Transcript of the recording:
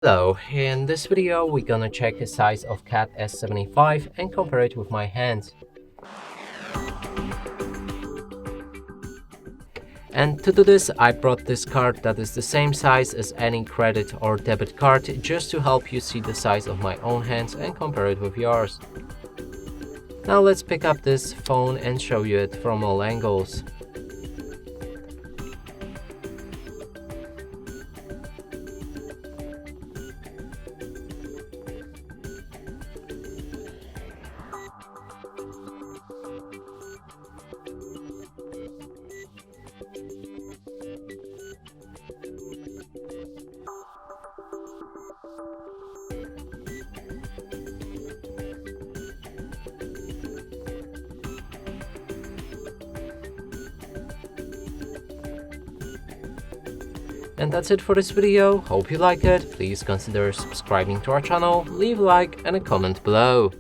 Hello, in this video we're gonna check the size of Cat S75 and compare it with my hands. And to do this, I brought this card that is the same size as any credit or debit card, just to help you see the size of my own hands and compare it with yours. Now let's pick up this phone and show you it from all angles. And that's it for this video. Hope you like it. Please consider subscribing to our channel, leave a like and a comment below.